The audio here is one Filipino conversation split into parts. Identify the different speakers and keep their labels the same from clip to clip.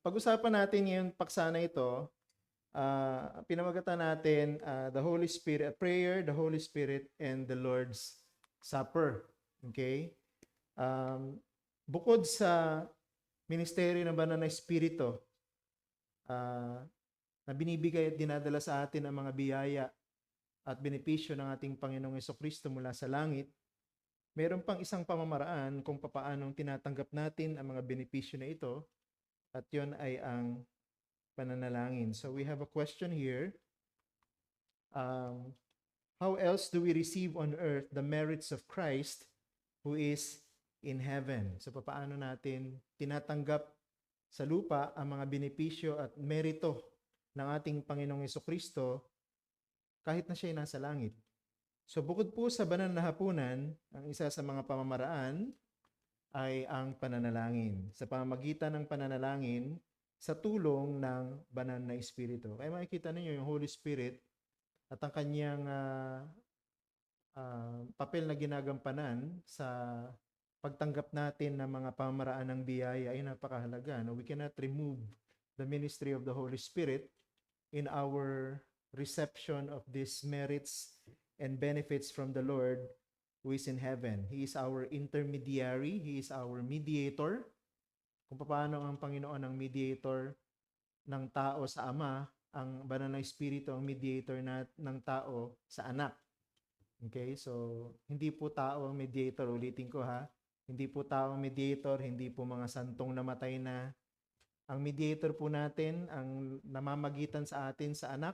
Speaker 1: Pag-usapan natin ngayon paksa na ito, pinamagatan natin the Holy Spirit, prayer, the Holy Spirit, and the Lord's Supper. Okay? Um, Bukod sa ministeryo ng banal na Espiritu, ah, na binibigay at dinadala sa atin ang mga biyaya at benepisyo ng ating Panginoong Kristo mula sa langit, meron pang isang pamamaraan kung papaanong tinatanggap natin ang mga benepisyo na ito, at yon ay ang pananalangin. So we have a question here. How else do we receive on earth the merits of Christ who is in heaven? So paano natin tinatanggap sa lupa ang mga benepisyo at merito ng ating Panginoong Kristo kahit na siya ay nasa langit? So bukod po sa banal na hapunan, ang isa sa mga pamamaraan ay ang pananalangin. Sa pamamagitan ng pananalangin, sa tulong ng banal na Espiritu. Kaya makikita ninyo yung Holy Spirit at ang kanyang papel na ginagampanan sa pagtanggap natin ng mga pamamaraan ng biyaya ay napakahalaga. No? We cannot remove the ministry of the Holy Spirit in our reception of these merits and benefits from the Lord who is in heaven. He is our intermediary. He is our mediator. Kung paano ang Panginoon ang mediator ng tao sa Ama, ang banal na Espiritu ang mediator ng tao sa anak. Okay? So, hindi po tao ang mediator. Ulitin ko ha. Hindi po tao ang mediator, hindi po mga santong namatay na. Ang mediator po natin, ang namamagitan sa atin sa anak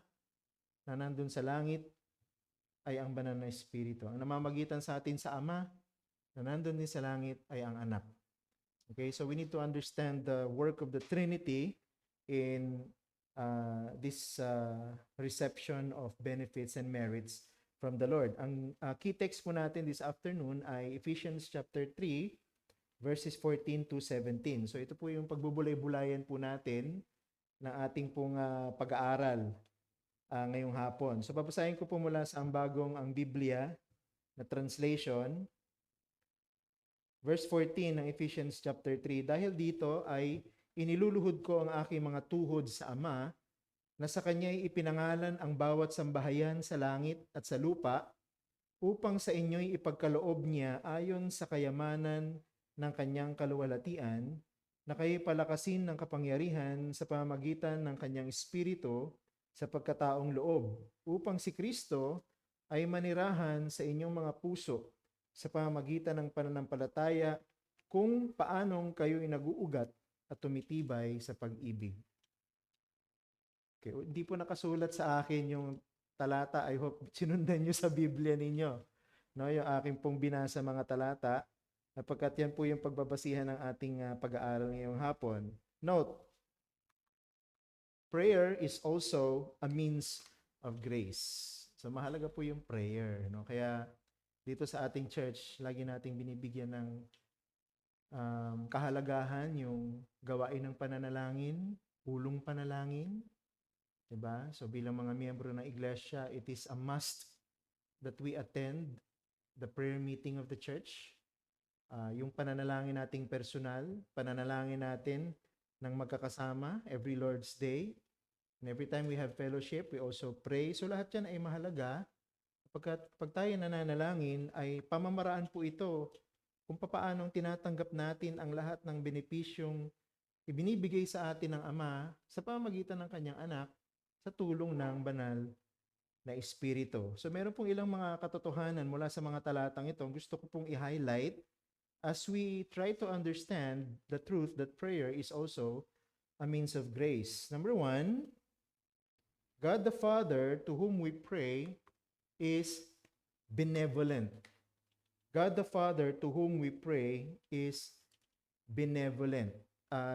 Speaker 1: na nandun sa langit, ay ang banal na Espiritu. Ang namamagitan sa atin sa Ama na nandun din sa langit ay ang anak. Okay, so we need to understand the work of the Trinity in this reception of benefits and merits from the Lord. Ang key text po natin this afternoon ay Ephesians chapter 3, verses 14 to 17. So ito po yung pagbubulay-bulayan po natin ng ating pong pag-aaral ngayong hapon. So babasahin ko po mula sa ang Biblia na translation. Verse 14 ng Ephesians chapter 3, dahil dito ay iniluluhod ko ang aking mga tuhod sa Ama, na sa Kanya'y ipinangalan ang bawat sambahayan sa langit at sa lupa, upang sa inyo'y ipagkaloob niya ayon sa kayamanan ng Kanyang kaluwalhatian, na kayo'y palakasin ng kapangyarihan sa pamamagitan ng Kanyang Espiritu sa pagkataong loob, upang si Kristo ay manirahan sa inyong mga puso, sa pamamagitan ng pananampalataya kung paanong kayo'y nag-uugat at tumitibay sa pag-ibig. Okay, hindi po nakasulat sa akin yung talata. I hope sinundan nyo sa Biblia ninyo. No, yung aking pong binasa mga talata, napagkat yan po yung pagbabasihan ng ating pag-aaral ngayong hapon. Note, prayer is also a means of grace. So mahalaga po yung prayer. No? Kaya dito sa ating church, lagi nating binibigyan ng kahalagahan yung gawain ng pananalangin, pulong panalangin. Diba? So bilang mga miyembro ng iglesia, it is a must that we attend the prayer meeting of the church. Yung pananalangin nating personal, pananalangin natin ng magkakasama every Lord's Day. And every time we have fellowship, we also pray. So lahat yan ay mahalaga. Pag tayo nananalangin, ay pamamaraan po ito kung paano tinatanggap natin ang lahat ng benepisyong ibinibigay sa atin ng Ama sa pamamagitan ng Kanyang anak sa tulong ng banal na Espiritu. So meron pong ilang mga katotohanan mula sa mga talatang ito. Gusto ko pong i-highlight as we try to understand the truth that prayer is also a means of grace. Number 1, God the Father, to whom we pray, is benevolent. God the Father, to whom we pray, is benevolent.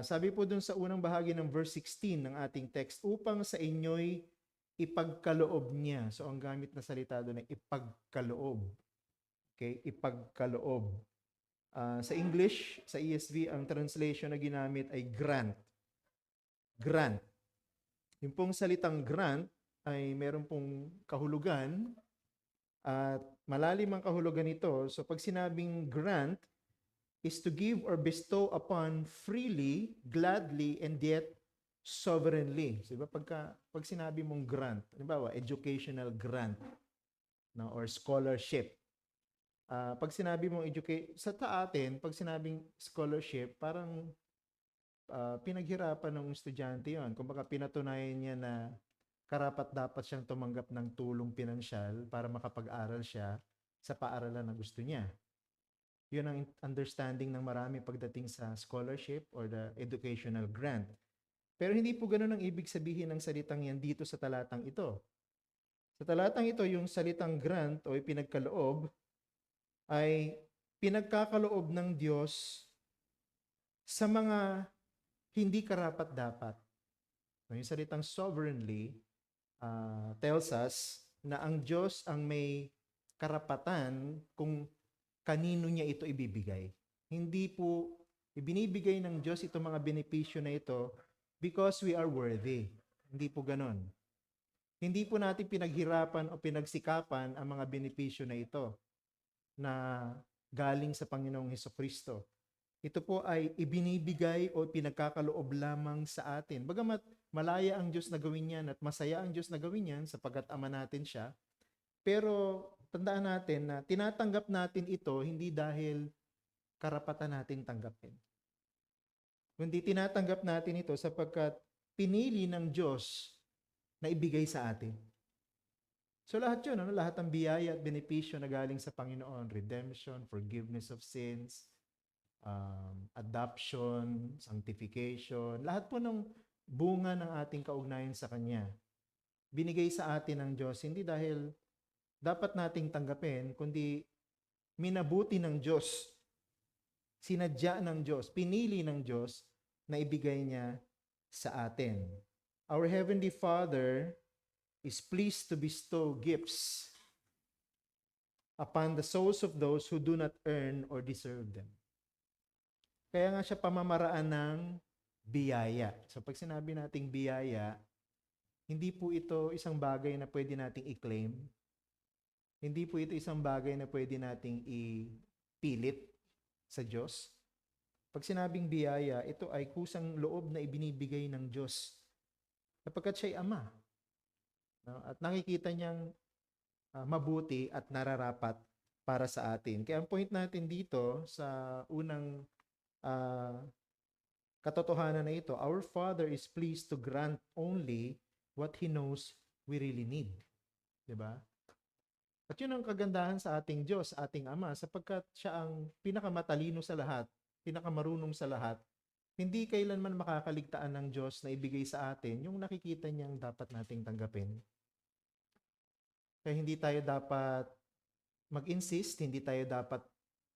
Speaker 1: Sabi po dun sa unang bahagi ng verse 16 ng ating text, upang sa inyo'y ipagkaloob niya. So ang gamit na salita doon ay ipagkaloob. Okay, ipagkaloob. Sa English, sa ESV, ang translation na ginamit ay grant. Grant. Yung pong salitang grant ay meron pong kahulugan at malalim ang kahulugan nito. So pag sinabing grant, is to give or bestow upon freely, gladly, and yet sovereignly. So, diba, pag sinabi mong grant, halimbawa, educational grant, no, or scholarship, pag sinabi mong sa atin, pag sinabing scholarship, parang pinaghirapan ng estudyante yon. Kumbaga pinatunayan niya na karapat-dapat siyang tumanggap ng tulong pinansyal para makapag-aral siya sa paaralan na gusto niya. Yun ang understanding ng marami pagdating sa scholarship or the educational grant. Pero hindi po ganun ang ibig sabihin ng salitang yan dito sa talatang ito. Sa talatang ito, yung salitang grant o pinagkaloob ay pinagkakaloob ng Diyos sa mga hindi karapat-dapat. Yung salitang sovereignly tells us na ang Diyos ang may karapatan kung kanino niya ito ibibigay. Hindi po ibinibigay ng Diyos itong mga benepisyo na ito because we are worthy. Hindi po ganon. Hindi po natin pinaghirapan o pinagsikapan ang mga benepisyo na ito na galing sa Panginoong Hesukristo. Ito po ay ibinibigay o pinagkakaloob lamang sa atin. Bagamat malaya ang Diyos na gawin yan at masaya ang Diyos na gawin yan sapagkat ama natin siya, pero tandaan natin na tinatanggap natin ito hindi dahil karapatan natin tanggapin. Kundi tinatanggap natin ito sapagkat pinili ng Diyos na ibigay sa atin. So lahat yun, lahat ng biyaya at benepisyo na galing sa Panginoon, redemption, forgiveness of sins, adoption, sanctification, lahat po ng bunga ng ating kaugnayan sa Kanya, binigay sa atin ng Diyos, hindi dahil dapat nating tanggapin, kundi minabuti ng Diyos, sinadya ng Diyos, pinili ng Diyos na ibigay niya sa atin. Our Heavenly Father is pleased to bestow gifts upon the souls of those who do not earn or deserve them. Kaya nga siya pamamaraan ng biyaya. So pag sinabi nating biyaya, hindi po ito isang bagay na pwede nating i-claim. Hindi po ito isang bagay na pwede nating ipilit sa Diyos. Pag sinabing biyaya, ito ay kusang loob na ibinibigay ng Diyos sapagkat siya'y Ama. No? At nakikita niyang mabuti at nararapat para sa atin. Kaya ang point natin dito sa unang katotohanan na ito, our Father is pleased to grant only what He knows we really need. Diba? At yun ang kagandahan sa ating Diyos, ating Ama, sapagkat siya ang pinakamatalino sa lahat, pinakamarunong sa lahat. Hindi kailanman makakaligtaan ng Diyos na ibigay sa atin yung nakikita niyang dapat nating tanggapin. Kaya hindi tayo dapat mag-insist, hindi tayo dapat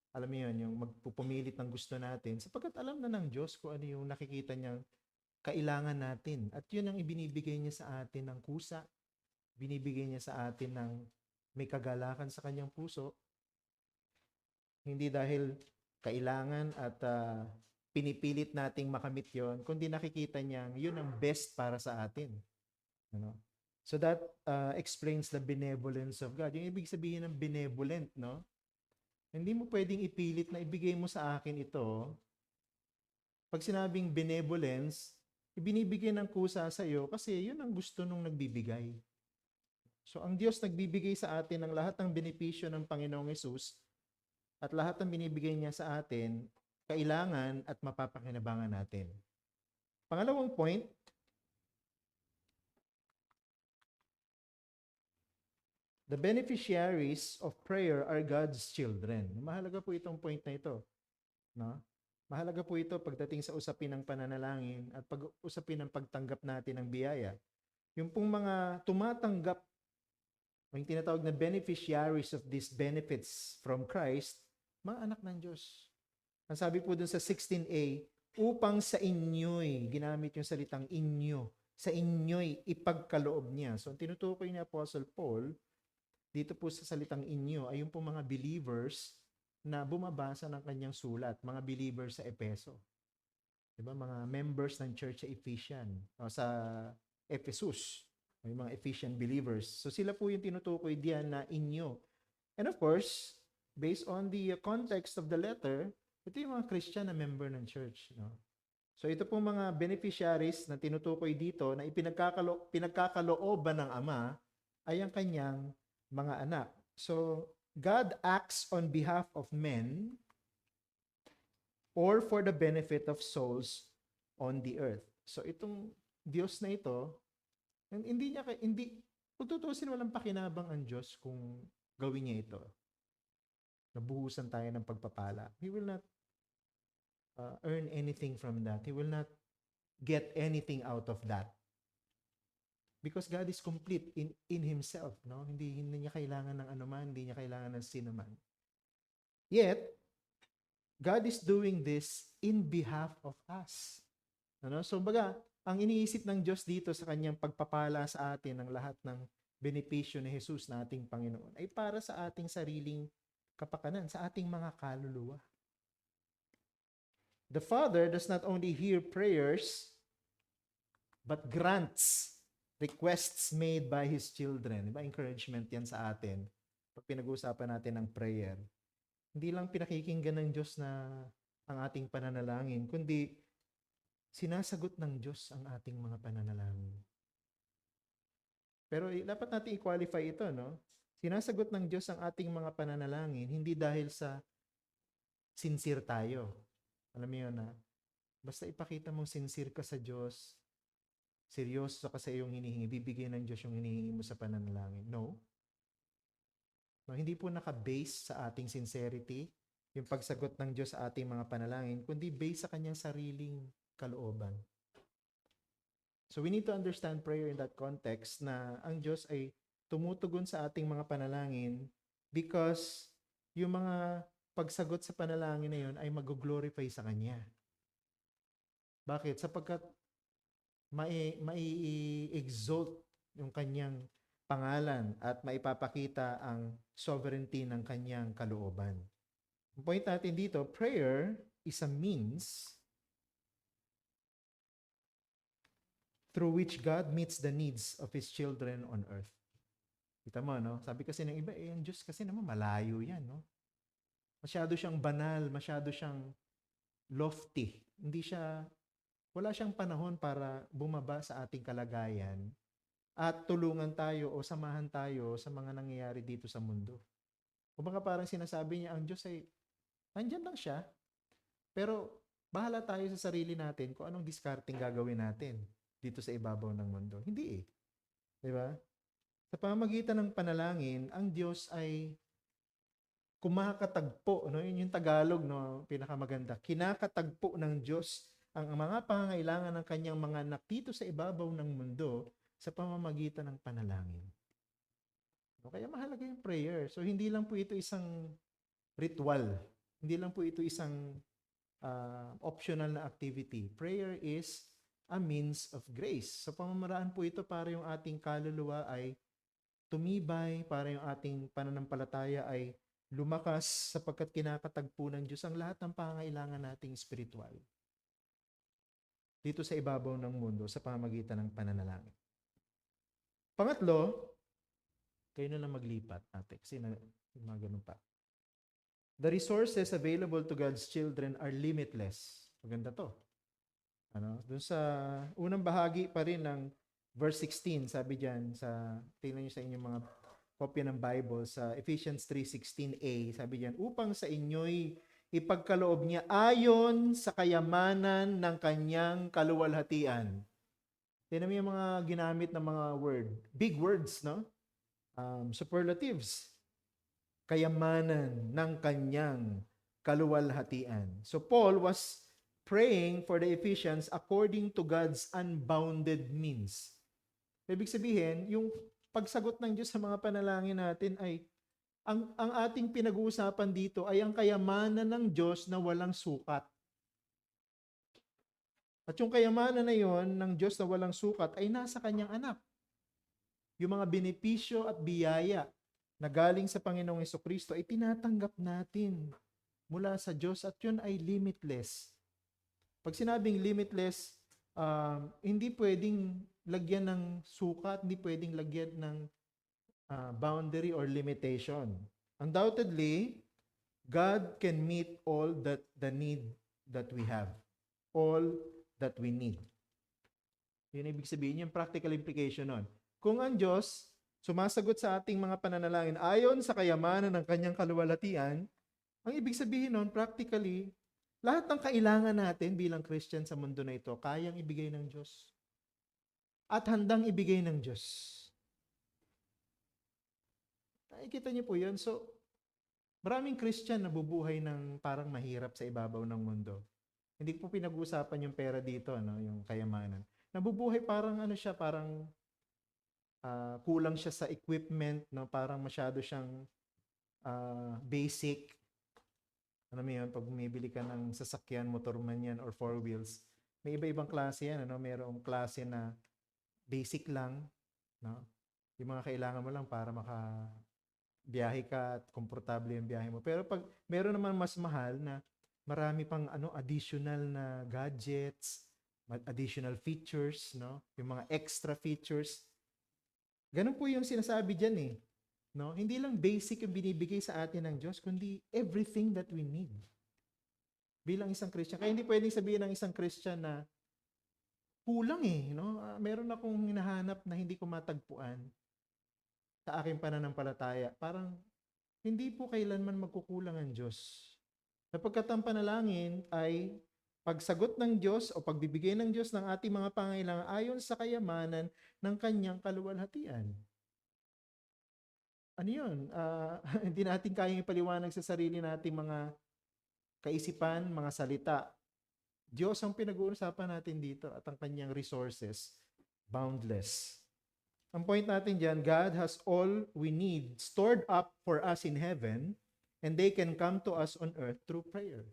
Speaker 1: alam mo yun, yung magpupumilit ng gusto natin, sapagkat alam na ng Diyos kung ano yung nakikita niyang kailangan natin. At yun ang ibinibigay niya sa atin ng kusa, binibigay niya sa atin ng may kagalakan sa kanyang puso, hindi dahil kailangan at pinipilit nating makamit yon, kundi nakikita niyang yun ang best para sa atin. Ano? So that explains the benevolence of God. Yung ibig sabihin ng benevolent, no? Hindi mo pwedeng ipilit na ibigay mo sa akin ito. Pag sinabing benevolence, ibinibigay ng kusa sa iyo kasi yun ang gusto nung nagbibigay. So ang Diyos nagbibigay sa atin ng lahat ng benepisyo ng Panginoong Hesus at lahat ng binibigay niya sa atin, kailangan at mapapakinabangan natin. Pangalawang point, the beneficiaries of prayer are God's children. Mahalaga po itong point na ito. No? Mahalaga po ito pagdating sa usapin ng pananalangin at pag-usapin ng pagtanggap natin ng biyaya. Yung pong mga tumatanggap, yung tinatawag na beneficiaries of these benefits from Christ, mga anak ng Diyos. Ang sabi po dun sa 16a, upang sa inyo'y, ginamit yung salitang inyo, sa inyo'y ipagkaloob niya. So, ang tinutukoy ni Apostle Paul, dito po sa salitang inyo ay yung po mga believers na bumabasa ng kanyang sulat, mga believers sa Epeso. Diba? Mga members ng church sa Ephesian, o sa Ephesus, may mga Ephesian believers. So sila po yung tinutukoy diyan na inyo. And of course, based on the context of the letter, ito yung mga Christian na member ng church. No? So ito pong mga beneficiaries na tinutukoy dito na pinagkakalooban ng Ama ay ang kanyang mga anak. So God acts on behalf of men or for the benefit of souls on the earth. So itong Diyos na ito, kung tutuusin, walang pakinabang ang Diyos kung gawin niya ito. Nabuhusan tayo ng pagpapala. He will not earn anything from that. He will not get anything out of that. Because God is complete in Himself. No? Hindi niya kailangan ng anuman, hindi niya kailangan ng sinuman. Yet, God is doing this in behalf of us. Ano? So, baga, ang iniisip ng Diyos dito sa kanyang pagpapala sa atin ng lahat ng benepisyo ni Jesus na ating Panginoon ay para sa ating sariling kapakanan, sa ating mga kaluluwa. The Father does not only hear prayers, but grants requests made by His children. Diba? Encouragement yan sa atin. Pag pinag-uusapan natin ng prayer, hindi lang pinakikinggan ng Diyos na ang ating pananalangin, kundi sinasagot ng Diyos ang ating mga pananalangin. Pero dapat natin i-qualify ito, no? Sinasagot ng Diyos ang ating mga pananalangin, hindi dahil sa sincere tayo. Alam mo yun, na basta ipakita mong sincere ka sa Diyos, seryoso ka sa iyong hinihingi, bibigyan ng Diyos yung hinihingi mo sa pananalangin. No. No, hindi po naka-base sa ating sincerity, yung pagsagot ng Diyos sa ating mga panalangin, kundi based sa kanyang sariling kalooban. So we need to understand prayer in that context na ang Diyos ay tumutugon sa ating mga panalangin because yung mga pagsagot sa panalangin na yun ay mag-glorify sa Kanya. Bakit? Sapagkat mai-exalt yung Kanyang pangalan at maipapakita ang sovereignty ng Kanyang kalooban. Ang point natin dito, prayer is a means through which God meets the needs of His children on earth. Kita mo, no? Sabi kasi ng iba, ang Diyos kasi naman malayo yan, no? Masyado siyang banal, masyado siyang lofty. Wala siyang panahon para bumaba sa ating kalagayan at tulungan tayo o samahan tayo sa mga nangyayari dito sa mundo. O baka parang sinasabi niya, ang Diyos ay, andyan lang siya, pero bahala tayo sa sarili natin kung anong discarding gagawin natin dito sa ibabaw ng mundo. Hindi eh. Diba? Sa pamamagitan ng panalangin, ang Diyos ay kumakatagpo, no? Yun yung Tagalog, no? Pinakamaganda. Kinakatagpo ng Diyos ang mga pangangailangan ng kanyang mga anak dito sa ibabaw ng mundo sa pamamagitan ng panalangin. No? Kaya mahalaga yung prayer. So, hindi lang po ito isang ritual. Hindi lang po ito isang optional na activity. Prayer is a means of grace. So, pamamaraan po ito para yung ating kaluluwa ay tumibay, para yung ating pananampalataya ay lumakas sapagkat kinakatagpo ng Diyos ang lahat ng pangangailangan nating spiritual dito sa ibabaw ng mundo sa pamamagitan ng pananalangin. Pangatlo, kayo na lang maglipat, ate, kasi mga ganun pa. The resources available to God's children are limitless. Maganda to. Doon sa unang bahagi pa rin ng verse 16, sabi diyan, tingnan niyo sa inyong mga kopya ng Bible, sa Ephesians 3:16a, sabi diyan, upang sa inyo'y ipagkaloob niya ayon sa kayamanan ng kanyang kaluwalhatian. Tingnan mo yung mga ginamit ng mga word. Big words, no? Superlatives. Kayamanan ng kanyang kaluwalhatian. So Paul was praying for the Ephesians according to God's unbounded means. Ibig sabihin, yung pagsagot ng Diyos sa mga panalangin natin ay ang ating pinag-uusapan dito ay ang kayamanan ng Diyos na walang sukat. At yung kayamanan na yon ng Diyos na walang sukat ay nasa kanyang anak. Yung mga benepisyo at biyaya na galing sa Panginoong Jesucristo ay tinatanggap natin mula sa Diyos at yun ay limitless. Pag sinabing limitless, hindi pwedeng lagyan ng sukat, hindi pwedeng lagyan ng boundary or limitation. Undoubtedly, God can meet all the need that we have. All that we need. Yun ibig sabihin, yung practical implication nun. Kung ang Diyos sumasagot sa ating mga pananalangin ayon sa kayamanan ng kanyang kaluwalhatian, ang ibig sabihin nun, practically, lahat ng kailangan natin bilang Christian sa mundo na ito, kayang ibigay ng Diyos. At handang ibigay ng Diyos. Nakikita niyo po yun? So, maraming Christian nabubuhay ng parang mahirap sa ibabaw ng mundo. Hindi ko po pinag-uusapan yung pera dito, yung kayamanan. Nabubuhay parang siya, parang kulang siya sa equipment, parang masyado siyang basic. Ano mo yun, pag bumibili ka ng sasakyan, motor man yan, or four wheels, may iba-ibang klase yan. Mayroong klase na basic lang. Yung mga kailangan mo lang para biyahe ka at komportable yung biyahe mo. Pero pag meron naman mas mahal na marami pang additional na gadgets, additional features, yung mga extra features. Ganun po yung sinasabi diyan eh. Hindi lang basic yung binibigay sa atin ng Diyos, kundi everything that we need. Bilang isang Christian. Kaya hindi pwedeng sabihin ng isang Christian na kulang eh. Meron akong hinahanap na hindi ko matagpuan sa aking pananampalataya. Parang hindi po kailanman magkukulang ang Diyos. Sapagkat ang panalangin ay pagsagot ng Diyos o pagbibigay ng Diyos ng ating mga pangailangan ayon sa kayamanan ng kanyang kaluwalhatian. Ano yun? Hindi natin kayang ipaliwanag sa sarili nating mga kaisipan, mga salita. Diyos ang pinag-uusapan natin dito at ang kanyang resources, boundless. Ang point natin dyan, God has all we need stored up for us in heaven and they can come to us on earth through prayer.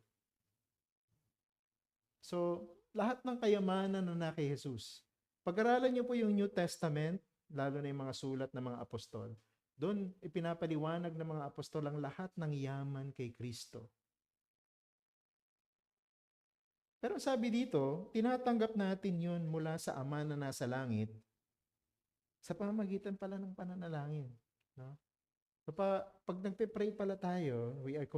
Speaker 1: So, lahat ng kayamanan na na kay Jesus. Pag-aralan niyo po yung New Testament, lalo na yung mga sulat ng mga apostol, doon ipinapaliwanag ng mga apostol ang lahat ng yaman kay Kristo. Pero sabi dito, tinatanggap natin yun mula sa Ama na nasa langit sa pamamagitan pala ng pananalangin. So pag nagpe-pray pala tayo, we are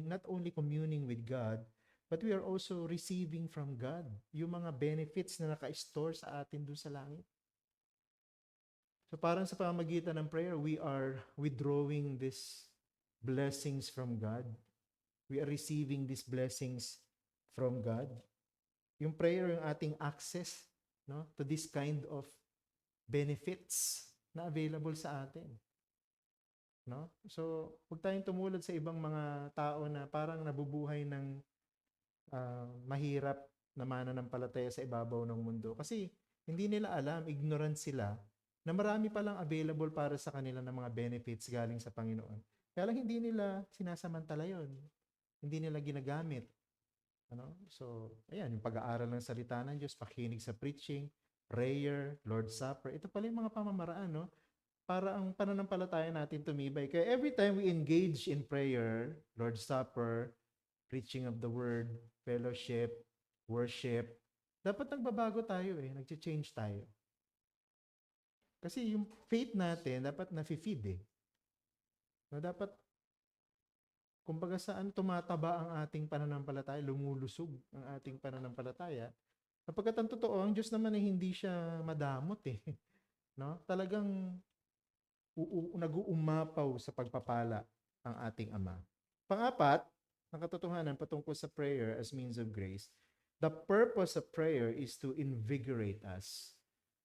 Speaker 1: not only communing with God, but we are also receiving from God yung mga benefits na naka-store sa atin doon sa langit. So parang sa pamamagitan ng prayer, we are withdrawing these blessings from God. We are receiving these blessings from God. Yung prayer, yung ating access to this kind of benefits na available sa atin. So, huwag tayong tumulad sa ibang mga tao na parang nabubuhay ng mahirap na mananampalataya sa ibabaw ng mundo. Kasi hindi nila alam, ignorant sila, na marami palang available para sa kanila ng mga benefits galing sa Panginoon. Kaya lang hindi nila sinasamantala yun. Hindi nila ginagamit. So, ayan, yung pag-aaral ng salita ng Diyos, pakinig sa preaching, prayer, Lord's Supper. Ito pala yung mga pamamaraan, para ang pananampalataya natin tumibay. Kaya every time we engage in prayer, Lord's Supper, preaching of the Word, fellowship, worship, dapat nagbabago tayo nag-change tayo. Kasi yung faith natin, dapat na-feed dapat, kumbaga saan tumataba ang ating pananampalataya, lumulusog ang ating pananampalataya. Sapagkat ang totoo, ang Diyos naman ay hindi siya madamot Talagang nag-uumapaw sa pagpapala ang ating Ama. Pang-apat, ang katotohanan patungkol sa prayer as means of grace, the purpose of prayer is to invigorate us.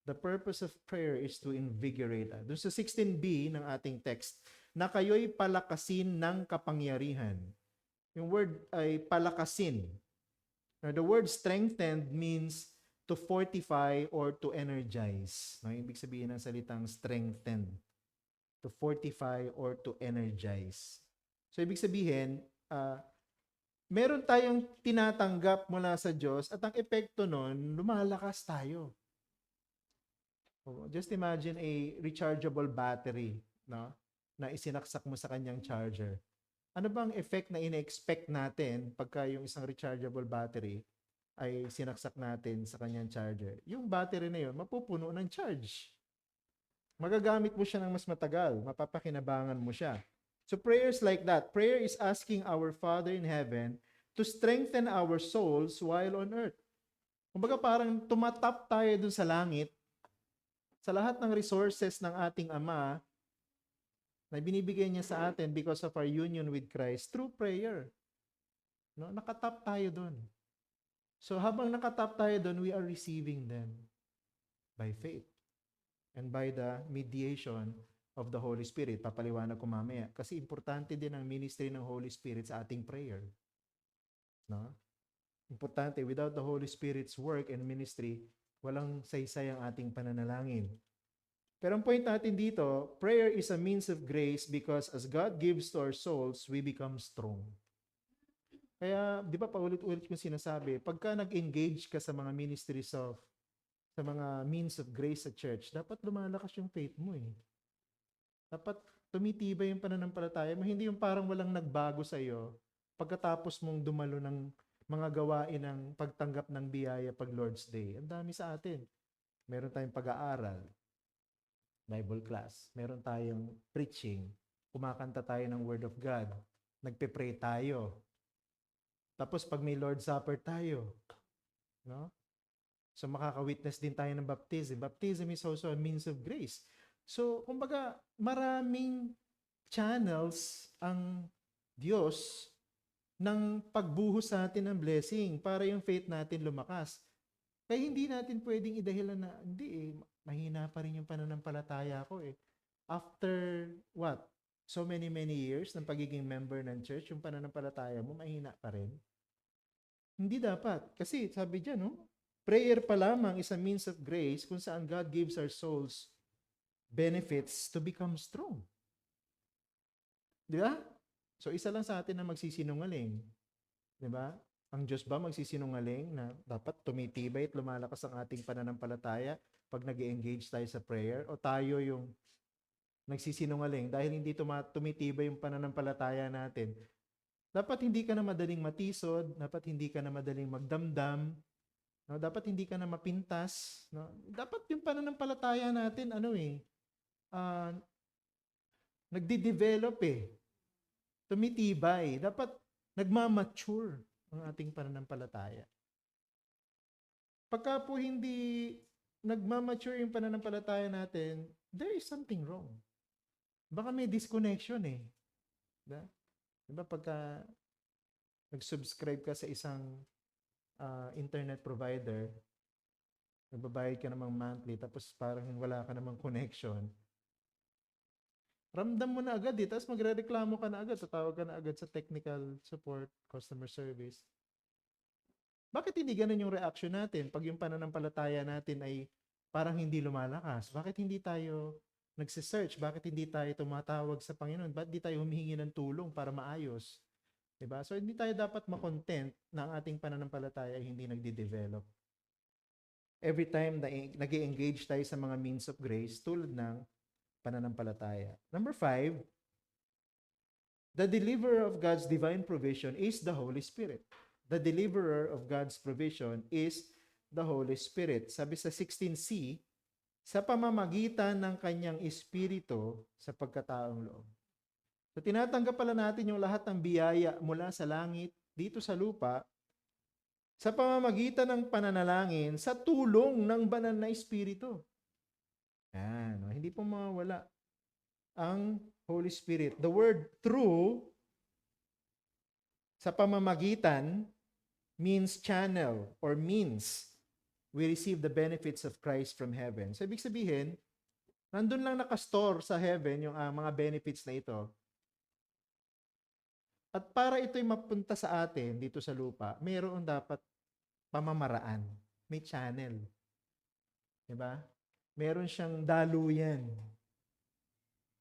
Speaker 1: The purpose of prayer is to invigorate us. Doon sa 16b ng ating text, na kayo'y palakasin ng kapangyarihan. Yung word ay palakasin. Now, the word strengthened means to fortify or to energize. Ibig sabihin ng salitang strengthened. To fortify or to energize. So, ibig sabihin, meron tayong tinatanggap mula sa Diyos at ang epekto nun, lumalakas tayo. Just imagine a rechargeable battery, na isinaksak mo sa kanyang charger. Ano bang effect na ina-expect natin pagka yung isang rechargeable battery ay sinaksak natin sa kanyang charger? Yung battery na yun, mapupuno ng charge. Magagamit mo siya ng mas matagal, mapapakinabangan mo siya. So prayers like that. Prayer is asking our Father in heaven to strengthen our souls while on earth. Kumbaga parang tumatap tayo dun sa langit, sa lahat ng resources ng ating Ama na binibigay niya sa atin because of our union with Christ through prayer. No? Nakatap tayo dun. So habang nakatap tayo dun, we are receiving them by faith and by the mediation of the Holy Spirit. Papaliwanag ko mamaya. Kasi importante din ang ministry ng Holy Spirit sa ating prayer. No? Importante, without the Holy Spirit's work and ministry, walang saysay ang ating pananalangin. Pero ang point natin dito, prayer is a means of grace because as God gives to our souls, we become strong. Kaya, di ba paulit-ulit kong sinasabi, pagka nag-engage ka sa mga ministries of, sa mga means of grace sa church, dapat lumalakas yung faith mo eh. Dapat tumitibay yung pananampalataya mo, hindi yung parang walang nagbago sa iyo pagkatapos mong dumalo ng mga gawain ng pagtanggap ng biyaya pag Lord's Day. Ang dami sa atin. Meron tayong pag-aaral, Bible class. Meron tayong preaching. Kumakanta tayo ng Word of God. Nagpe-pray tayo. Tapos pag may Lord's Supper tayo, no? So makaka-witness din tayo ng baptism. Baptism is also a means of grace. So, kumbaga, maraming channels ang Diyos ng pagbuhos sa atin ng blessing para yung faith natin lumakas. Kaya hindi natin pwedeng idahilan na, hindi eh, mahina pa rin yung pananampalataya ko eh. After what? So many years ng pagiging member ng church, yung pananampalataya mo, mahina pa rin. Hindi dapat. Kasi sabi dyan, no? Prayer pa lamang is a means of grace kung saan God gives our souls benefits to become strong. Di ba? So, isa lang sa atin na magsisinungaling. Di ba? Ang Diyos ba magsisinungaling na dapat tumitibay at lumalakas ang ating pananampalataya pag nag-engage tayo sa prayer? O tayo yung nagsisinungaling dahil hindi tumitibay yung pananampalataya natin? Dapat hindi ka na madaling matisod, dapat hindi ka na madaling magdamdam, no? Dapat hindi ka na mapintas. No? Dapat yung pananampalataya natin, nagdi-develop eh. Tumitibay. Dapat nagmamature ang ating pananampalataya. Pagka po hindi nagmamature yung pananampalataya natin, there is something wrong. Baka may disconnection eh. Diba pagka nag-subscribe ka sa isang internet provider, nagbabayad ka namang monthly, tapos parang wala ka namang connection, ramdam mo na agad eh, tapos magre-reklamo ka na agad, tatawag ka na agad sa technical support, customer service. Bakit hindi ganun yung reaction natin pag yung pananampalataya natin ay parang hindi lumalakas? Bakit hindi tayo nagsisearch? Bakit hindi tayo tumatawag sa Panginoon? Bakit hindi tayo humihingi ng tulong para maayos? Diba? So, hindi tayo dapat makontent na ang ating pananampalataya ay hindi nagde-develop. Every time na nag-engage tayo sa mga means of grace, tulad ng pananampalataya. Number 5, the deliverer of God's divine provision is the Holy Spirit. The deliverer of God's provision is the Holy Spirit. Sabi sa 16c, sa pamamagitan ng kanyang espiritu sa pagkataong loob. So tinatanggap pala natin yung lahat ng biyaya mula sa langit dito sa lupa sa pamamagitan ng pananalangin sa tulong ng banal na espiritu. Yan, hindi po mawawala ang Holy Spirit. The word through sa pamamagitan means channel or means we receive the benefits of Christ from heaven. So ibig sabihin, nandun lang nakastore sa heaven yung mga benefits na ito. At para ito'y mapunta sa atin dito sa lupa, mayroon dapat pamamaraan. May channel. Diba? Meron siyang daluyan.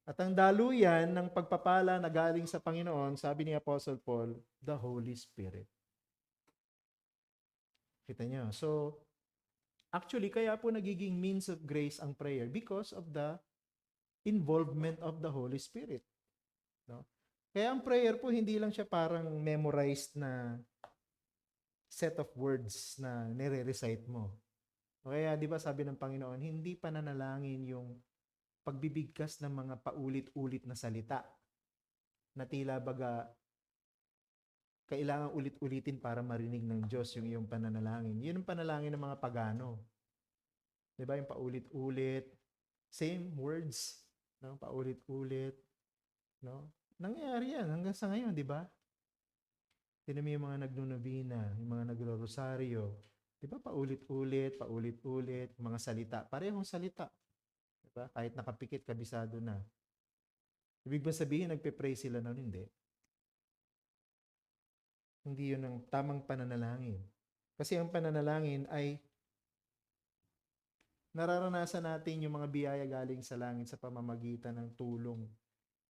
Speaker 1: At ang daluyan ng pagpapala na galing sa Panginoon, sabi ni Apostle Paul, the Holy Spirit. Kita niyo? So, actually, kaya po nagiging means of grace ang prayer because of the involvement of the Holy Spirit. No? Kaya ang prayer po, hindi lang siya parang memorized na set of words na nire-recite mo. Kaya, di ba sabi ng Panginoon, hindi pananalangin yung pagbibigkas ng mga paulit-ulit na salita na tila baga kailangan ulit-ulitin para marinig ng Diyos yung iyong pananalangin. Yun ang panalangin ng mga pagano. 'Di ba? Yung paulit-ulit, same words, no? Paulit-ulit, no? Nangyayari yan hanggang sa ngayon, 'di ba? Tingnan mo yung mga nagnunubina, yung mga nagro-rosaryo, 'di ba? Paulit-ulit, paulit-ulit, mga salita, parehong salita, 'di ba? Kahit nakapikit, kabisado na. Ibig ba sabihin nagpe-pray sila noon? Hindi. Hindi yun ang tamang pananalangin. Kasi ang pananalangin ay nararanasan natin yung mga biyaya galing sa langit sa pamamagitan ng tulong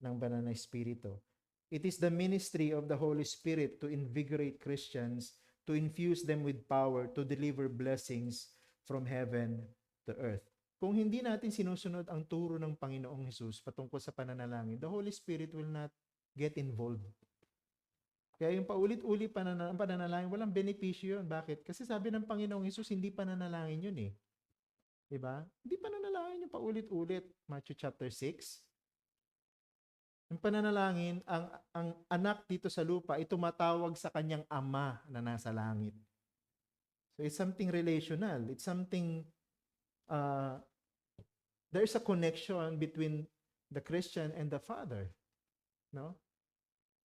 Speaker 1: ng banal na Espiritu. It is the ministry of the Holy Spirit to invigorate Christians, to infuse them with power, to deliver blessings from heaven to earth. Kung hindi natin sinusunod ang turo ng Panginoong Hesus patungkol sa pananalangin, the Holy Spirit will not get involved. Kaya yung paulit-ulit pananalangin, walang benepisyo yun. Bakit? Kasi sabi ng Panginoong Hesus, hindi pananalangin yun eh. Diba? Hindi pananalangin yung paulit-ulit. Matthew chapter 6. Yung pananalangin, ang anak dito sa lupa ay tumatawag sa kanyang ama na nasa langit. So it's something relational. It's something, there's a connection between the Christian and the Father. No?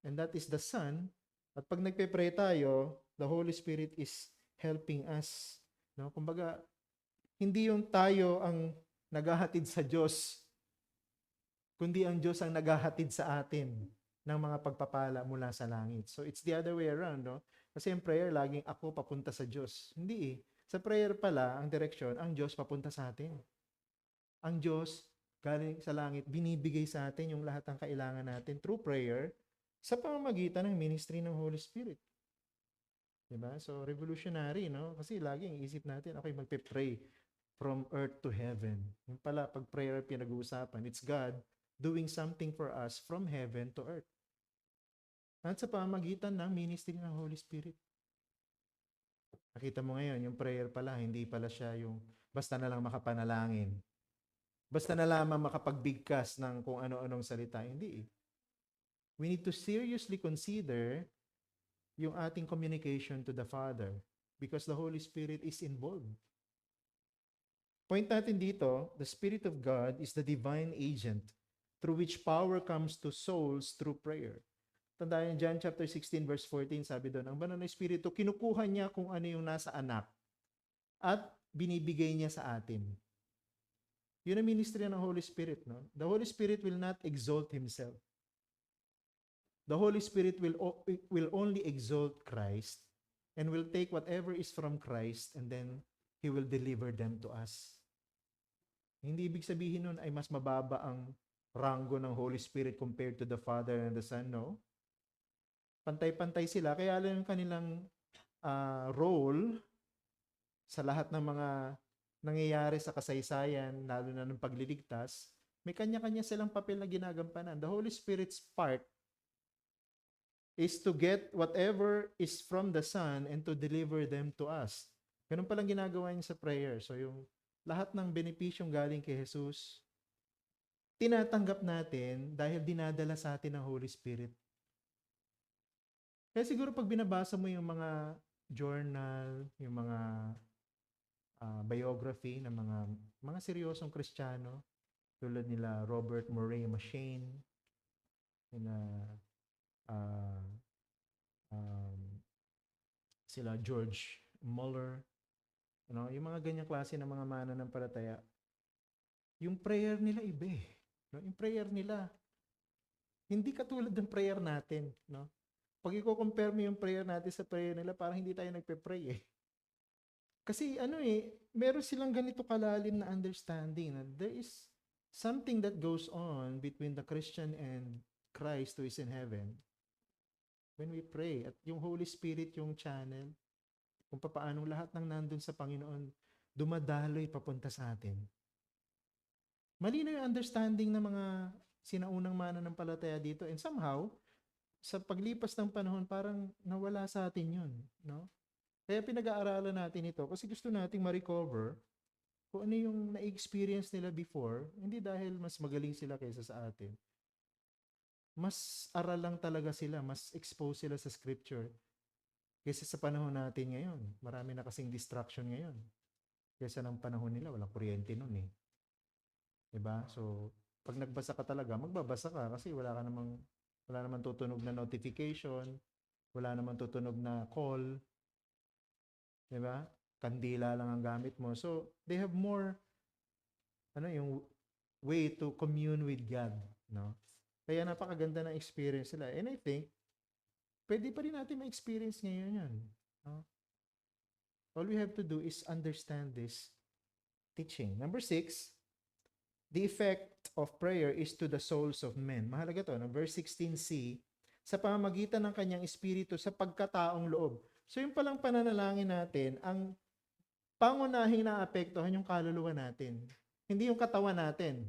Speaker 1: And that is the Son. At pag nagpe-pray tayo, the Holy Spirit is helping us. No? Kumbaga, hindi yung tayo ang naghahatid sa Diyos, kundi ang Diyos ang naghahatid sa atin ng mga pagpapala mula sa langit. So it's the other way around, no? Kasi yung prayer, laging ako papunta sa Diyos. Hindi eh. Sa prayer pala, ang direksyon, ang Diyos papunta sa atin. Ang Diyos, galing sa langit, binibigay sa atin yung lahat ng kailangan natin through prayer sa pamamagitan ng ministry ng Holy Spirit. Diba? So, revolutionary, no? Kasi laging isip natin, okay, magpe-pray from earth to heaven. Yung pala, pag prayer pinag-uusapan, it's God doing something for us from heaven to earth. At sa pamamagitan ng ministry ng Holy Spirit. Nakita mo ngayon, yung prayer pala, hindi pala siya yung basta na lang makapanalangin. Basta na lamang makapagbigkas ng kung ano-anong salita. Hindi eh. We need to seriously consider yung ating communication to the Father because the Holy Spirit is involved. Point natin dito, the Spirit of God is the divine agent through which power comes to souls through prayer. Tandaan John chapter 16 verse 14, sabi doon, ang banal na Espiritu, kinukuha niya kung ano yung nasa anak at binibigay niya sa atin. Yun ang ministry ng Holy Spirit. No? The Holy Spirit will not exalt Himself. The Holy Spirit will only exalt Christ and will take whatever is from Christ and then He will deliver them to us. Hindi ibig sabihin nun ay mas mababa ang ranggo ng Holy Spirit compared to the Father and the Son, no? Pantay-pantay sila, kaya lang yung kanilang role sa lahat ng mga nangyayari sa kasaysayan, lalo na ng pagliligtas, may kanya-kanya silang papel na ginagampanan. The Holy Spirit's part is to get whatever is from the Son and to deliver them to us. Ganun palang ginagawa niya sa prayer. So yung lahat ng benepisyong galing kay Jesus, tinatanggap natin dahil dinadala sa atin ng Holy Spirit. Kaya siguro pag binabasa mo yung mga journal, yung mga biography ng mga seryosong Kristiyano, tulad nila Robert Murray M'Cheyne, sila George Muller, yung mga ganyang klase ng mga mananampalataya, yung prayer nila iba eh. Yung prayer nila, hindi katulad ng prayer natin. No? Pag i-compare mo yung prayer natin sa prayer nila, parang hindi tayo nagpe-pray eh. Kasi meron silang ganito kalalim na understanding na there is something that goes on between the Christian and Christ who is in heaven. When we pray, at yung Holy Spirit yung channel, kung paano lahat ng nandun sa Panginoon, dumadaloy papunta sa atin. Malinaw yung understanding ng mga sinaunang mananampalataya dito, and somehow, sa paglipas ng panahon, parang nawala sa atin yun. No? Kaya pinag-aaralan natin ito kasi gusto nating ma-recover kung ano yung na-experience nila before, hindi dahil mas magaling sila kaysa sa atin, mas aral lang talaga sila, mas exposed sila sa scripture kaysa sa panahon natin ngayon. Marami na kasing distraction ngayon. Kaysa ng panahon nila, walang kuryente nun eh. 'Di ba? So, pag nagbasa ka talaga, magbabasa ka kasi wala namang tutunog na notification, wala namang tutunog na call, 'di ba? Kandila lang ang gamit mo. So, they have more yung way to commune with God, no? Kaya napakaganda ng experience nila. And I think pwede pa rin natin ma-experience ngayon 'yan, no? All we have to do is understand this teaching. Number 6, the effect of prayer is to the souls of men. Mahalaga to, no? Verse 16c, sa pamamagitan ng kanyang espiritu sa pagkataong loob. So yung palang pananalangin natin, ang pangunahing naapektuhan yung kaluluwa natin. Hindi yung katawan natin.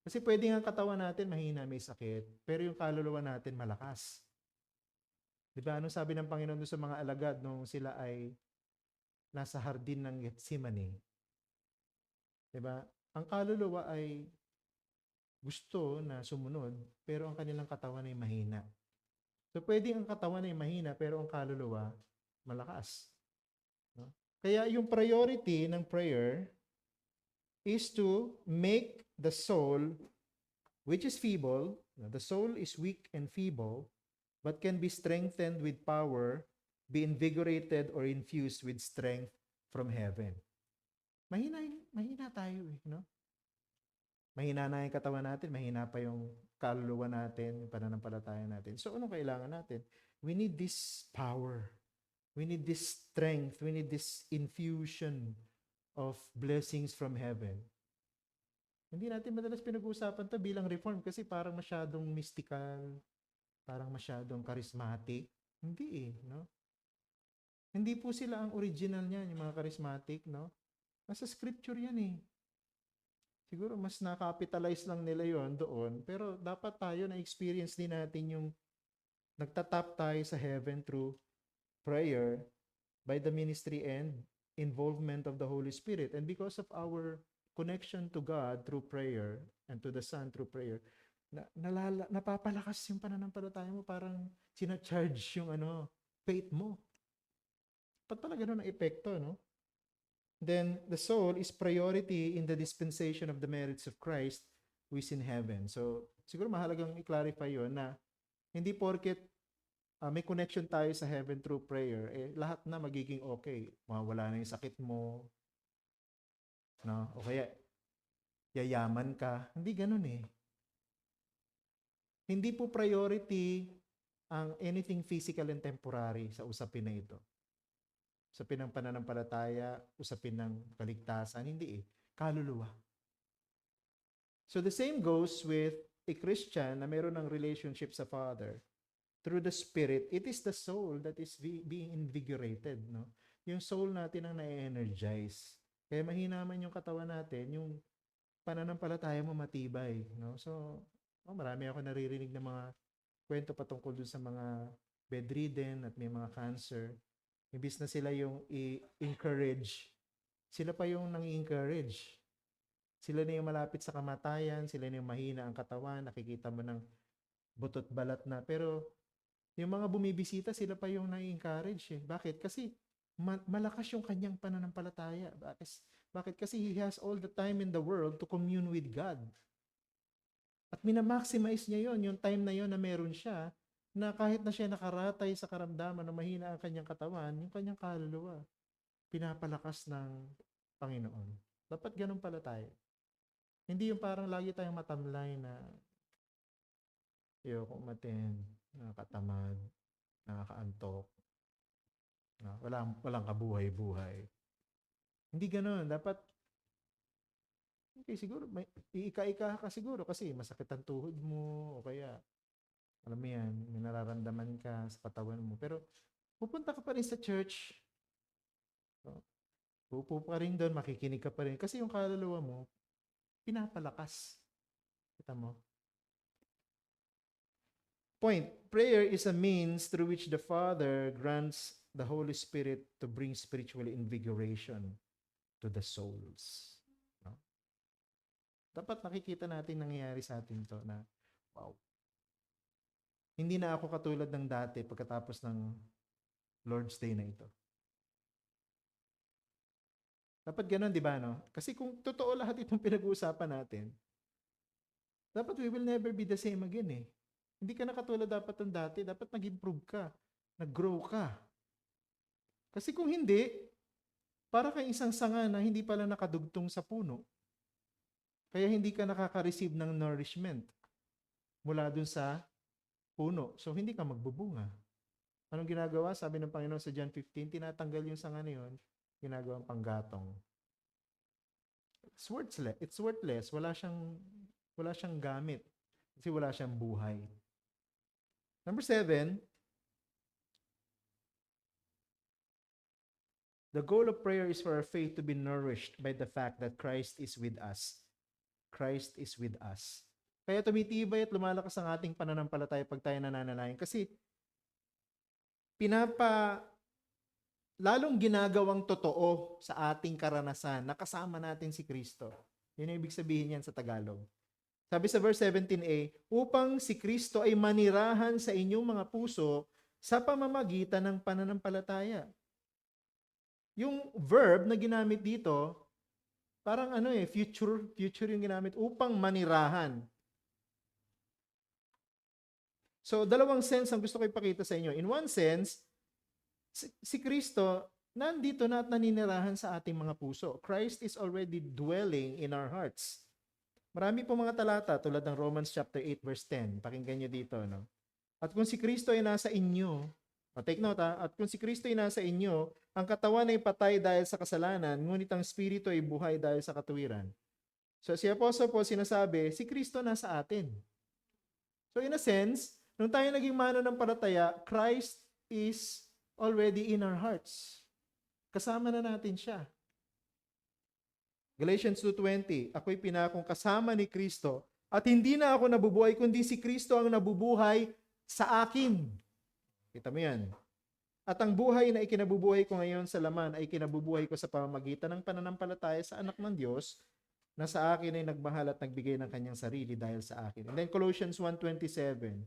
Speaker 1: Kasi pwede nga katawan natin mahina, may sakit, pero yung kaluluwa natin malakas. Di ba? Anong sabi ng Panginoon doon sa mga alagad nung sila ay nasa hardin ng Gethsemane? Di ba? Ang kaluluwa ay gusto na sumunod, pero ang kanilang katawan ay mahina. So, pwede ang katawan ay mahina, pero ang kaluluwa malakas. No? Kaya yung priority ng prayer is to make the soul, which is feeble, the soul is weak and feeble, but can be strengthened with power, be invigorated or infused with strength from heaven. Mahina tayo eh, no? Mahina na yung katawan natin, mahina pa yung kaluluwa natin, yung pananampalataya natin. So, anong kailangan natin? We need this power. We need this strength. We need this infusion of blessings from heaven. Hindi natin madalas pinag-uusapan to bilang reform kasi parang masyadong mystical, parang masyadong charismatic. Hindi eh, no? Hindi po sila ang original niyan, yung mga charismatic, no? Nasa scripture yan eh. Siguro mas na-capitalize lang nila yon doon, pero dapat tayo na-experience din natin yung nagtatap tayo sa heaven through prayer by the ministry and involvement of the Holy Spirit. And because of our connection to God through prayer and to the Son through prayer, napapalakas yung pananampalataya mo, parang sinacharge yung faith mo. Ba't pala ganun ang epekto, no? Then, the soul is priority in the dispensation of the merits of Christ who is in heaven. So, siguro mahalagang i-clarify yon na hindi porket may connection tayo sa heaven through prayer, lahat na magiging okay. Mawawala na yung sakit mo, no? O kaya, yayaman ka. Hindi ganun eh. Hindi po priority ang anything physical and temporary sa usapin na ito. Usapin ng pananampalataya, usapin ng kaligtasan, hindi eh. Kaluluwa. So the same goes with a Christian na meron ng relationship sa Father. Through the Spirit, it is the soul that is being invigorated. No? Yung soul natin ang na-energize. Kaya mahina man yung katawan natin, yung pananampalataya mo matibay. No? So, marami ako naririnig ng mga kwento patungkol dun sa mga bedridden at may mga cancer. Imbis na sila yung i-encourage, sila pa yung nang-encourage. Sila na yung malapit sa kamatayan, sila na yung mahina ang katawan, nakikita mo ng butot balat na. Pero yung mga bumibisita, sila pa yung nang-encourage. Bakit? Kasi malakas yung kanyang pananampalataya. Bakit? Kasi he has all the time in the world to commune with God. At minamaximize niya yon, yung time na yon na meron siya, na kahit na siya nakaratay sa karamdaman na mahina ang kanyang katawan, yung kanyang kaluluwa, pinapalakas ng Panginoon. Dapat ganun pala tayo. Hindi yung parang lagi tayong matamlay na ayoko umattend, nakakatamad, nakakaantok, walang kabuhay-buhay. Hindi ganun. Dapat, okay, siguro, may iika-ika ka siguro kasi masakit ang tuhod mo o kaya alam mo yan, may nararamdaman ka sa katawan mo. Pero pupunta ka pa rin sa church. No? Pupo pa rin doon, makikinig ka pa rin. Kasi yung kaluluwa mo, pinapalakas. Kita mo? Point. Prayer is a means through which the Father grants the Holy Spirit to bring spiritual invigoration to the souls. No? Dapat nakikita natin nangyayari sa atin to na Wow. Hindi na ako katulad ng dati pagkatapos ng Lord's Day na ito. Dapat ganun, di ba, no? Kasi kung totoo lahat itong pinag-uusapan natin, dapat we will never be the same again eh. Hindi ka na katulad dapat ng dati, dapat nag-improve ka, nag-grow ka. Kasi kung hindi, para kang isang sanga na hindi pala nakadugtong sa puno, kaya hindi ka nakaka-receive ng nourishment mula dun sa puno. So, hindi ka magbubunga. Anong ginagawa? Sabi ng Panginoon sa John 15, tinatanggal yung sanga na yun, ginagawang panggatong. It's worthless. It's worthless. Wala siyang gamit. Kasi wala siyang buhay. Number 7, the goal of prayer is for our faith to be nourished by the fact that Christ is with us. Christ is with us. Kaya tumitibay at lumalakas ang ating pananampalataya pag tayo nananalangin. Kasi lalong ginagawang totoo sa ating karanasan na kasama natin si Kristo. Yun ang ibig sabihin yan sa Tagalog. Sabi sa verse 17a, upang si Kristo ay manirahan sa inyong mga puso sa pamamagitan ng pananampalataya. Yung verb na ginamit dito, parang future yung ginamit, upang manirahan. So, dalawang sense ang gusto ko ipakita sa inyo. In one sense, si Kristo, nandito na at naninirahan sa ating mga puso. Christ is already dwelling in our hearts. Marami po mga talata tulad ng Romans chapter 8 verse 10. Pakinggan nyo dito, no? At kung si Kristo ay nasa inyo, take note at kung si Kristo ay nasa inyo, ang katawan ay patay dahil sa kasalanan, ngunit ang espiritu ay buhay dahil sa katuwiran. So si Apostle Paul sinasabi, si Kristo nasa atin. So in a sense, nung tayo naging mananampalataya, Christ is already in our hearts. Kasama na natin siya. Galatians 2:20, ako'y pinakong kasama ni Kristo at hindi na ako nabubuhay kundi si Kristo ang nabubuhay sa akin. Kita mo yan. At ang buhay na ikinabubuhay ko ngayon sa laman ay kinabubuhay ko sa pamamagitan ng pananampalataya sa anak ng Diyos na sa akin ay nagmahal at nagbigay ng kanyang sarili dahil sa akin. And then Colossians 1:27,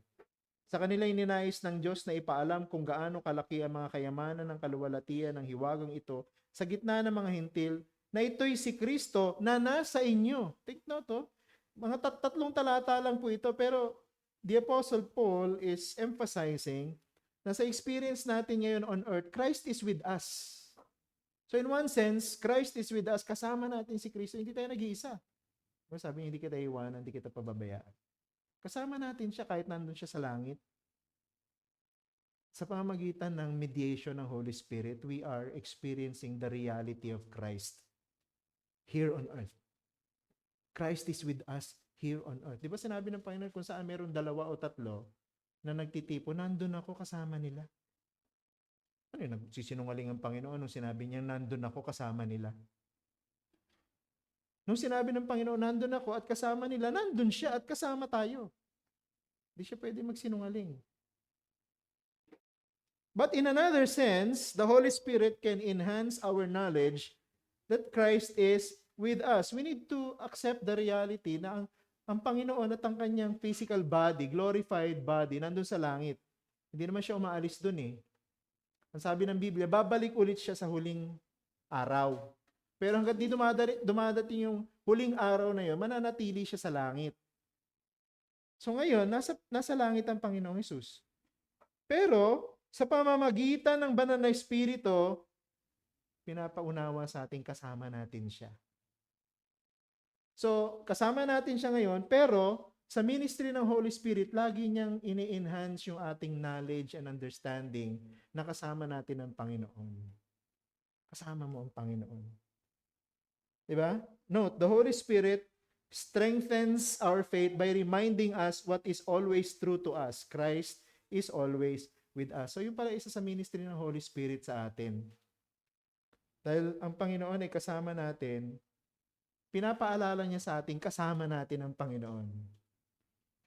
Speaker 1: sa kanila ininais ng Diyos na ipaalam kung gaano kalaki ang mga kayamanan ng kaluwalhatian ng hiwagang ito sa gitna ng mga hintil, na ito'y si Kristo na nasa inyo. Take note, mga tatlong talata lang po ito, pero the Apostle Paul is emphasizing na sa experience natin ngayon on earth, Christ is with us. So in one sense, Christ is with us, kasama natin si Kristo, hindi tayo nag-iisa. Sabi niya, hindi kita iwanan, hindi kita pababayaan. Kasama natin siya kahit nandun siya sa langit. Sa pamamagitan ng mediation ng Holy Spirit, we are experiencing the reality of Christ here on earth. Christ is with us here on earth. Di ba sinabi ng Panginoon kung saan meron 2 o 3 na nagtitipo, nandun ako kasama nila. Ano yun? Nagsisinungaling ang Panginoon nung sinabi niya, nandun ako kasama nila. Nung sinabi ng Panginoon, nandun ako at kasama nila, nandun siya at kasama tayo. Hindi siya pwede magsinungaling. But in another sense, the Holy Spirit can enhance our knowledge that Christ is with us. We need to accept the reality na ang Panginoon at ang kanyang physical body, glorified body, nandun sa langit. Hindi naman siya umaalis dun eh. Ang sabi ng Biblia, babalik ulit siya sa huling araw. Pero hanggat di dumadating yung huling araw na yun, mananatili siya sa langit. So ngayon, nasa langit ang Panginoong Hesus. Pero, sa pamamagitan ng banal na Espiritu, pinapaunawa sa ating kasama natin siya. So, kasama natin siya ngayon, pero sa ministry ng Holy Spirit, lagi niyang ini-enhance yung ating knowledge and understanding na kasama natin ang Panginoon. Kasama mo ang Panginoon. Diba? Note, the Holy Spirit strengthens our faith by reminding us what is always true to us. Christ is always with us. So, yung pala isa sa ministry ng Holy Spirit sa atin. Dahil ang Panginoon ay kasama natin, pinapaalala niya sa atin, kasama natin ang Panginoon.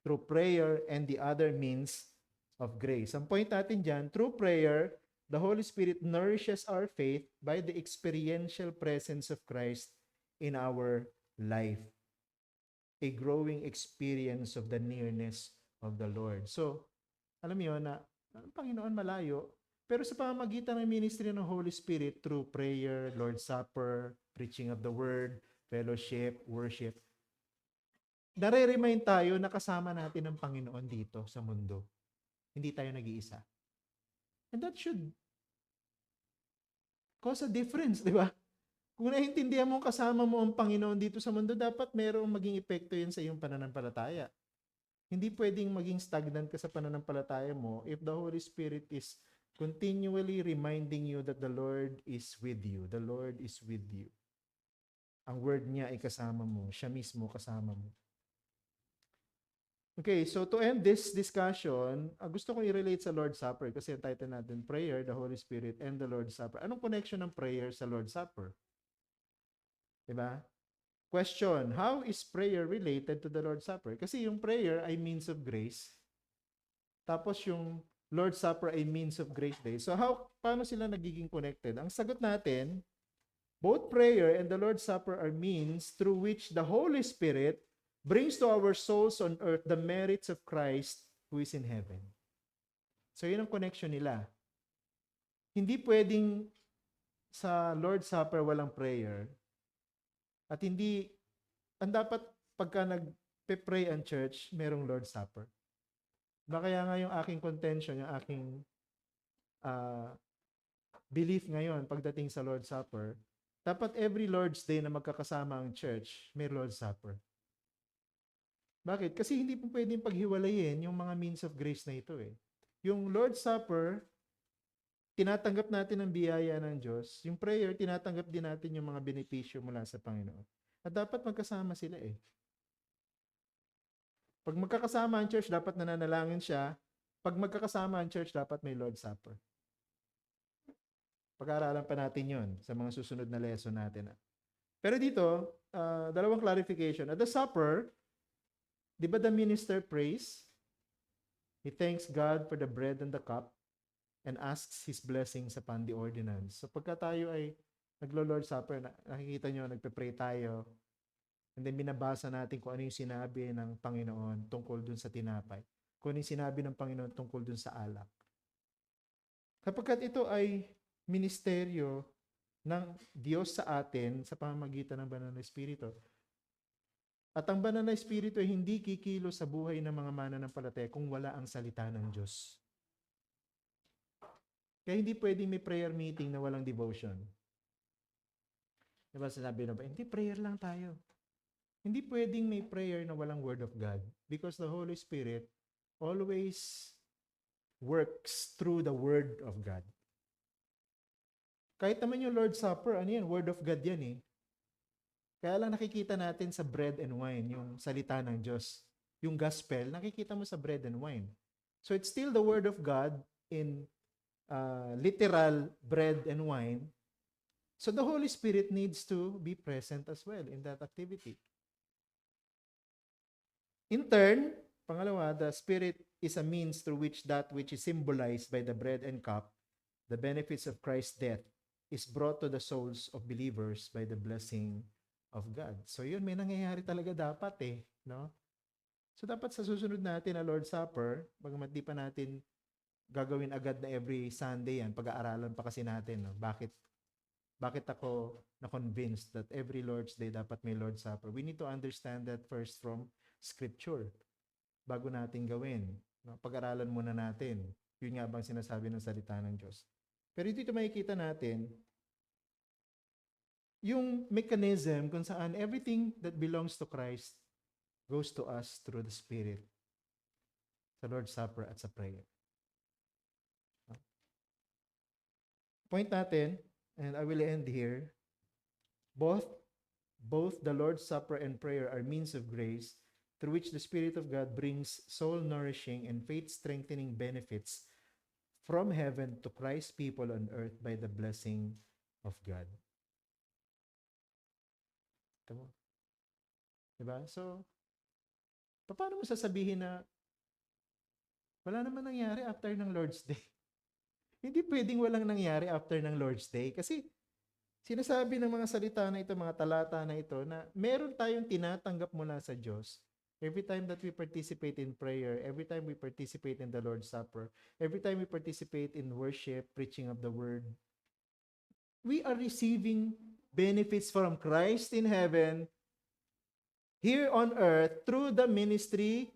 Speaker 1: Through prayer and the other means of grace. Ang point natin dyan, through prayer, the Holy Spirit nourishes our faith by the experiential presence of Christ in our life. a growing experience of the nearness of the Lord. So, alam mo yun na ang Panginoon malayo, pero sa pamamagitan ng ministry ng Holy Spirit through prayer, Lord's Supper, preaching of the Word, fellowship, worship, nare-remind tayo na kasama natin ang Panginoon dito sa mundo. Hindi tayo nag-iisa. And that should cause a difference, di ba? Kung naiintindihan mo kasama mo ang Panginoon dito sa mundo, dapat merong maging epekto yun sa iyong pananampalataya. Hindi pwedeng maging stagnant ka sa pananampalataya mo if the Holy Spirit is continually reminding you that the Lord is with you. The Lord is with you. Ang word niya ay kasama mo. Siya mismo kasama mo. Okay, so to end this discussion, gusto kong i-relate sa Lord's Supper kasi ang title natin, Prayer, the Holy Spirit, and the Lord's Supper. Anong connection ng prayer sa Lord's Supper? Diba? Question, how is prayer related to the Lord's Supper? Kasi yung prayer ay means of grace. Tapos yung Lord's Supper ay means of grace day. So paano sila nagiging connected? Ang sagot natin, both prayer and the Lord's Supper are means through which the Holy Spirit brings to our souls on earth the merits of Christ who is in heaven. So yun ang connection nila. Hindi pwedeng sa Lord's Supper walang prayer. At hindi, ang dapat pagka nagpe-pray ang church, merong Lord's Supper. Kaya nga yung aking contention, yung aking belief ngayon pagdating sa Lord's Supper, dapat every Lord's Day na magkakasama ang church, may Lord's Supper. Bakit? Kasi hindi po pwedeng paghiwalayin yung mga means of grace na ito eh. Yung Lord's Supper, tinatanggap natin ang biyaya ng Diyos. Yung prayer, tinatanggap din natin yung mga benepisyo mula sa Panginoon. At dapat magkasama sila eh. Pag magkakasama ang church, dapat nananalangin siya. Pag magkakasama ang church, dapat may Lord's Supper. Pag-aaralan pa natin yon sa mga susunod na lesson natin. Pero dito, dalawang clarification. At the supper, di ba the minister prays? He thanks God for the bread and the cup and asks His blessings upon the ordinance. So pagka tayo ay naglo-Lord's Supper, nakikita nyo, nagpe-pray tayo, and then binabasa natin kung ano yung sinabi ng Panginoon tungkol dun sa tinapay. Kung ano yung sinabi ng Panginoon tungkol dun sa alak. Kapagkat ito ay ministeryo ng Diyos sa atin sa pamamagitan ng Banal na Espiritu. At ang Banal na Espiritu ay hindi kikilo sa buhay ng mga mananampalataya kung wala ang salita ng Diyos. Kaya hindi pwedeng may prayer meeting na walang devotion. Diba sinabi na ba, hindi, prayer lang tayo. Hindi pwedeng may prayer na walang Word of God because the Holy Spirit always works through the Word of God. Kahit naman yung Lord's Supper, ano yan? Word of God yan eh. Kaya lang nakikita natin sa bread and wine, yung salita ng Diyos. Yung gospel, nakikita mo sa bread and wine. So it's still the Word of God in literal bread and wine. So the Holy Spirit needs to be present as well in that activity. In turn, pangalawa, the Spirit is a means through which that which is symbolized by the bread and cup, the benefits of Christ's death, is brought to the souls of believers by the blessing of God. So yun, may nangyayari talaga dapat eh. No? So dapat sa susunod natin na Lord's Supper, bagamat di pa natin gagawin agad na every Sunday yan, pag-aaralan pa kasi natin. No? Bakit ako na-convinced that every Lord's Day dapat may Lord's Supper? We need to understand that first from Scripture bago natin gawin. No? Pag-aralan muna natin. Yun nga bang sinasabi ng salita ng Diyos. Pero dito makikita natin yung mechanism kung saan everything that belongs to Christ goes to us through the Spirit sa Lord's Supper at sa prayer. Point natin, and I will end here, both the Lord's Supper and prayer are means of grace through which the Spirit of God brings soul-nourishing and faith-strengthening benefits from heaven to Christ's people on earth by the blessing of God. Tama? Diba? So, paano mo sasabihin na wala naman nangyari after ng Lord's Day? Hindi pwedeng walang nangyari after ng Lord's Day kasi Sinasabi ng mga salita na ito, mga talata na ito, na meron tayong tinatanggap mula sa Diyos every time that we participate in prayer, every time we participate in the Lord's Supper, every time we participate in worship, preaching of the Word. We are receiving benefits from Christ in heaven, here on earth, through the ministry,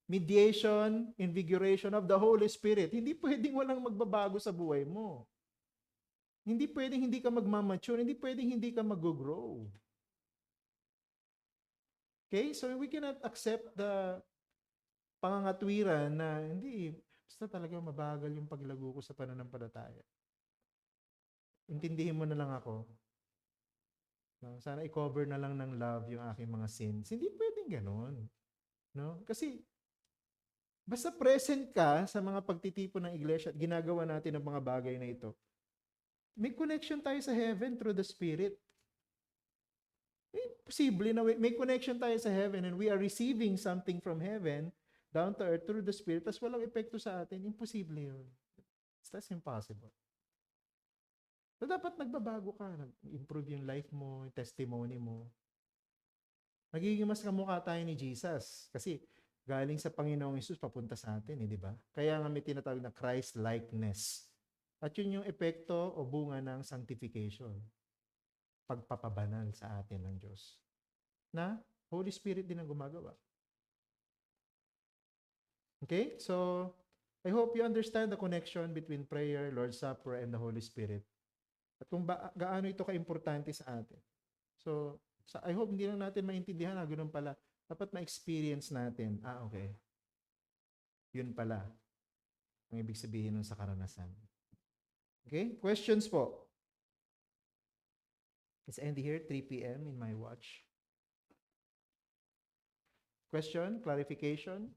Speaker 1: mediation, invigoration of the Holy Spirit. Hindi pwedeng walang magbabago sa buhay mo. Hindi pwedeng hindi ka magmamature, hindi pwedeng hindi ka mag-grow. Okay? So we cannot accept the pangangatwiran na hindi, basta talaga mabagal yung paglago ko sa pananampalataya. Intindihin mo na lang ako. No? Sana i-cover na lang ng love yung aking mga sins. Hindi pwedeng ganun. No? Kasi basta present ka sa mga pagtitipon ng iglesia at ginagawa natin ang mga bagay na ito, may connection tayo sa heaven through the Spirit. Posible na may connection tayo sa heaven and we are receiving something from heaven down to earth through the Spirit, tas walang epekto sa atin. Imposible yun. That's impossible. So, dapat nagbabago ka. Improve yung life mo, yung testimony mo. Magiging mas kamukha tayo ni Jesus. Kasi galing sa Panginoong Hesus papunta sa atin, di ba? Kaya nga may tinatawag na Christ-likeness. At yun yung epekto o bunga ng sanctification. Pagpapabanal sa atin ng Diyos. Na Holy Spirit din ang gumagawa. Okay? So, I hope you understand the connection between prayer, Lord's Supper, and the Holy Spirit. At kung gaano ito ka-importante sa atin. So, I hope hindi lang natin maintindihan na ganoon pala. Dapat ma-experience natin. Okay. Yun pala. Ang ibig sabihin nun sa karanasan. Okay? Questions po? It's end here, 3 p.m. in my watch. Question? Clarification?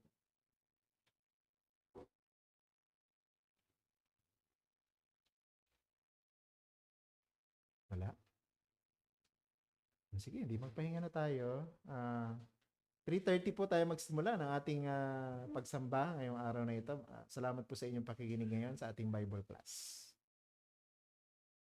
Speaker 1: Wala. Sige, hindi magpahinga na tayo. 3:30 po tayo magsimula ng ating pagsamba ngayong araw na ito. Salamat po sa inyong pakikinig ngayon sa ating Bible class.